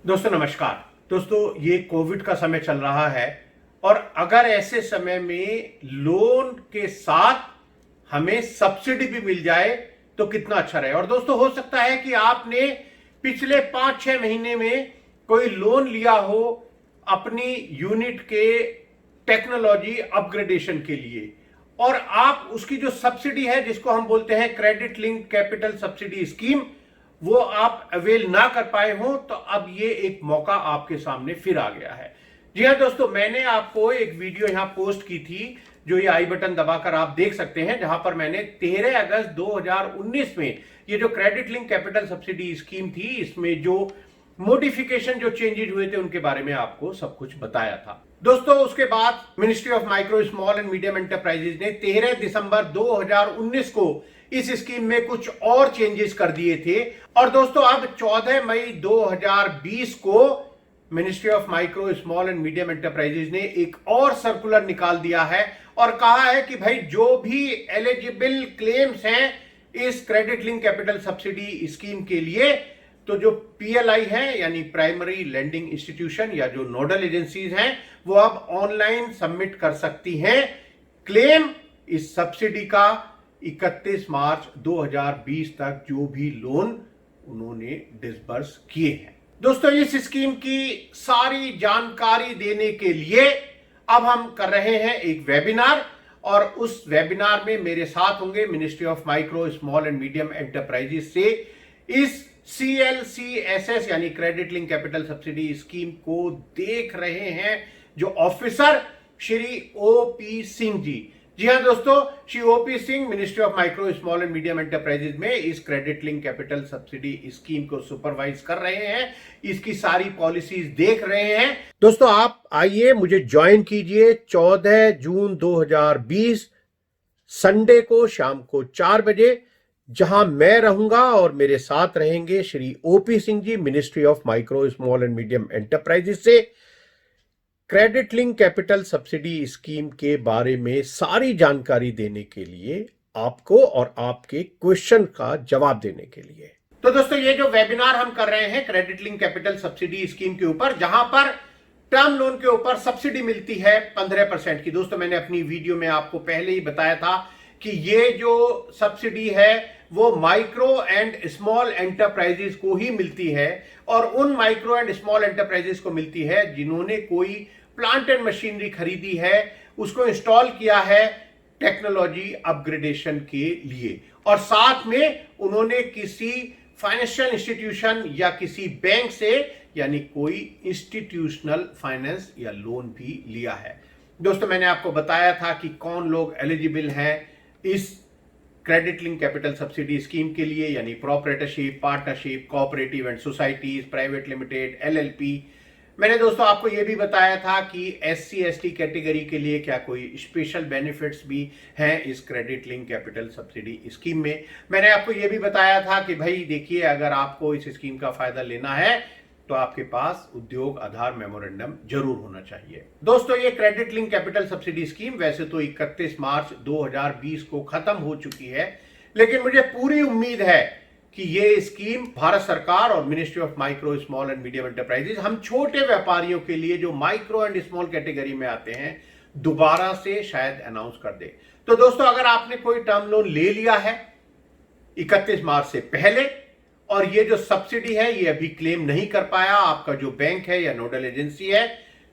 दोस्तों नमस्कार। दोस्तों ये कोविड का समय चल रहा है और अगर ऐसे समय में लोन के साथ हमें सब्सिडी भी मिल जाए तो कितना अच्छा रहे। और दोस्तों हो सकता है कि आपने पिछले 5-6 महीने में कोई लोन लिया हो अपनी यूनिट के टेक्नोलॉजी अपग्रेडेशन के लिए और आप उसकी जो सब्सिडी है जिसको हम बोलते हैं credit link capital subsidy scheme, वो आप अवेल ना कर पाए हो, तो अब ये एक मौका आपके सामने फिर आ गया है। जी हाँ दोस्तों, मैंने आपको एक वीडियो यहां पोस्ट की थी जो ये आई बटन दबाकर आप देख सकते हैं, जहां पर मैंने 13 अगस्त 2019 में ये जो credit link capital subsidy scheme थी इसमें जो मॉडिफिकेशन जो चेंजेस हुए थे उनके बारे में आपको सब कुछ बताया था। दोस्तों उसके बाद ministry of micro small and medium enterprises ने 13 दिसंबर 2019 को इस स्कीम में कुछ और चेंजेस कर दिए थे और दोस्तों अब 14 मई 2020 को ministry of micro small and medium enterprises ने एक और सर्कुलर निकाल दिया है और कहा है कि भाई जो भी एलिजिबल क्लेम्स हैं इस credit link capital subsidy scheme के लिए, तो जो पीएलआई है यानी प्राइमरी लेंडिंग इंस्टीट्यूशन या जो नोडल एजेंसीज हैं वो अब ऑनलाइन सबमिट कर सकती हैं क्लेम इस सब्सिडी का 31 मार्च 2020 तक जो भी लोन उन्होंने डिसबर्स किए हैं। दोस्तों इस स्कीम की सारी जानकारी देने के लिए अब हम कर रहे हैं एक वेबिनार और उस वेबिनार में मेरे साथ होंगे ministry of micro small and medium enterprises से इस CLCSS यानी credit link capital subsidy scheme को देख रहे हैं जो ऑफिसर श्री OP सिंह जी। जी हाँ दोस्तों, Shri OP Singh ministry of micro small and medium enterprises में इस credit link capital subsidy scheme को सुपरवाइज कर रहे हैं, इसकी सारी पॉलिसीज देख रहे हैं। दोस्तों आप आइए मुझे ज्वाइन कीजिए 14 जून 2020 संडे को शाम को 4 बजे, जहां मैं रहूंगा और मेरे साथ रहेंगे Shri OP Singh ji ministry of micro small and medium enterprises से credit link capital subsidy scheme के बारे में सारी जानकारी देने के लिए, आपको और आपके क्वेश्चन का जवाब देने के लिए। तो दोस्तों ये जो वेबिनार हम कर रहे हैं credit link capital subsidy scheme के ऊपर, जहां पर टर्म लोन के ऊपर सब्सिडी मिलती है 15% की। दोस्तों मैंने अपनी वीडियो में आपको पहले ही बताया था कि ये जो सब्सिडी है वो माइक्रो एंड स्मॉल एंटरप्राइजेस को ही मिलती है और उन माइक्रो एंड स्मॉल एंटरप्राइजेस को मिलती है जिन्होंने कोई प्लांट एंड मशीनरी खरीदी है, उसको इंस्टॉल किया है टेक्नोलॉजी अपग्रेडेशन के लिए और साथ में उन्होंने किसी फाइनेंशियल इंस्टीट्यूशन या किसी बैंक से यानी कोई इंस्टीट्यूशनल फाइनेंस या लोन भी लिया है। दोस्तों मैंने आपको बताया था कि कौन लोग एलिजिबल हैं इस credit link capital subsidy scheme के लिए, यानी proprietorship, partnership, cooperative and societies, private limited, LLP। मैंने दोस्तों आपको यह भी बताया था कि SC/ST कैटेगरी के लिए क्या कोई स्पेशल बेनिफिट्स भी हैं इस credit link capital subsidy scheme में। मैंने आपको यह भी बताया था कि भाई देखिए, अगर आपको इस स्कीम का फायदा लेना है तो आपके पास उद्योग आधार मेमोरेंडम जरूर होना चाहिए। दोस्तों ये credit link capital subsidy scheme वैसे तो 31 मार्च 2020 को खत्म हो चुकी है, लेकिन मुझे पूरी उम्मीद है कि ये स्कीम भारत सरकार और ministry of micro small and medium enterprises हम छोटे व्यापारियों के लिए जो माइक्रो एंड स्मॉल कैटेगरी में आते हैं दोबारा से शायद अनाउंस कर दे। तो दोस्तों अगर आपने कोई टर्म लोन ले लिया है 31 मार्च से पहले और ये जो सब्सिडी है ये अभी क्लेम नहीं कर पाया, आपका जो बैंक है या नोडल एजेंसी है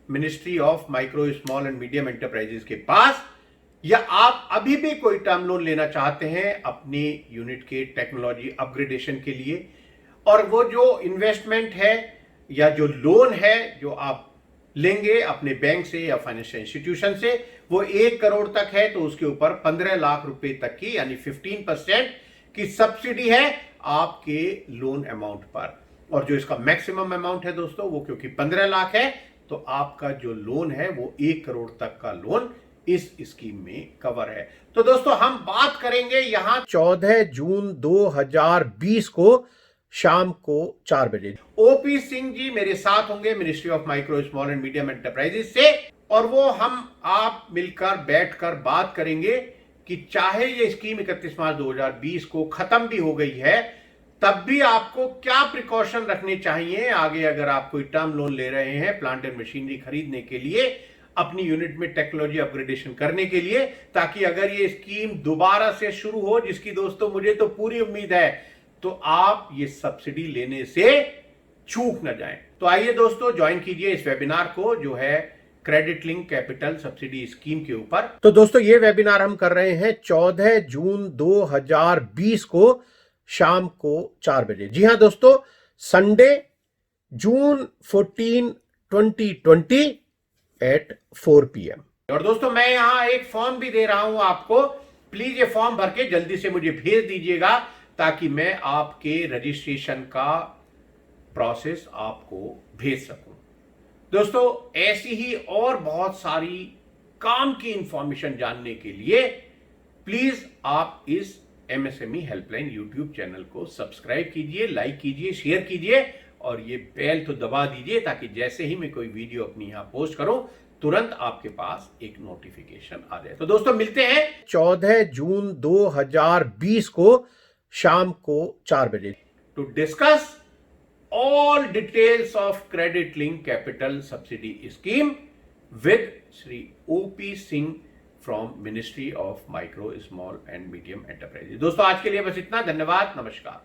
ministry of micro small and medium enterprises के पास, या आप अभी भी कोई टर्म लोन लेना चाहते हैं अपनी यूनिट के टेक्नोलॉजी अपग्रेडेशन के लिए और वो जो इन्वेस्टमेंट है या जो लोन है जो आप लेंगे अपने बैंक से या फाइनेंशियल इंस्टीट्यूशन से वो 1 करोड़ तक है, तो उसके ऊपर 15 लाख रुपए तक की यानी 15% की सब्सिडी है आपके लोन अमाउंट पर। और जो इसका मैक्सिमम अमाउंट है दोस्तों वो क्योंकि 15 लाख है तो आपका जो लोन है वो 1 करोड़ तक का लोन इस स्कीम में कवर है। तो दोस्तों हम बात करेंगे यहां 14 जून 2020 को शाम को 4 बजे। OP सिंह जी मेरे साथ होंगे ministry of micro small and medium enterprises से और वो हम आप मिलकर बैठकर बात करेंगे कि चाहे ये स्कीम 31 मार्च 2020 को खत्म भी हो गई है तब भी आपको क्या प्रिकॉशन रखने चाहिए आगे, अगर आप कोई टर्म लोन ले रहे हैं प्लांट एंड मशीनरी खरीदने के लिए, अपनी यूनिट में टेक्नोलॉजी अपग्रेडेशन करने के लिए, ताकि अगर ये स्कीम दोबारा से शुरू हो, जिसकी दोस्तों मुझे तो पूरी उम्मीद है, तो आप ये सब्सिडी लेने से चूक न जाएं। तो आइए दोस्तों ज्वाइन कीजिए इस वेबिनार को, जो है credit link capital subsidy scheme के ऊपर। तो दोस्तों ये वेबिनार हम कर रहे हैं 14 जून 2020 को शाम को 4 बजे। जी हां दोस्तों, संडे जून 14, 2020 एट 4 PM। और दोस्तों मैं यहां एक फॉर्म भी दे रहा हूं आपको, प्लीज ये फॉर्म भर के जल्दी से मुझे भेज दीजिएगा, ताकि मैं आपके रजिस्ट्रेशन का प्रोसेस आपको भेज सकूं। दोस्तों ऐसी ही और बहुत सारी काम की इंफॉर्मेशन जानने के लिए प्लीज आप इस MSME हेल्पलाइन यूट्यूब चैनल को सब्सक्राइब कीजिए, लाइक कीजिए, शेयर कीजिए, और ये बेल तो दबा दीजिए, ताकि जैसे ही मैं कोई वीडियो अपनी यहां पोस्ट करूं तुरंत आपके पास एक नोटिफिकेशन आ जाए। तो दोस्तों मिलते हैं 14 जून 2020 को शाम को 4 बजे to discuss all details of credit link capital subsidy scheme with Shri O.P. Singh from Ministry of Micro, Small and Medium Enterprises। दोस्तों आज के लिए बस इतना, धन्यवाद, नमस्कार।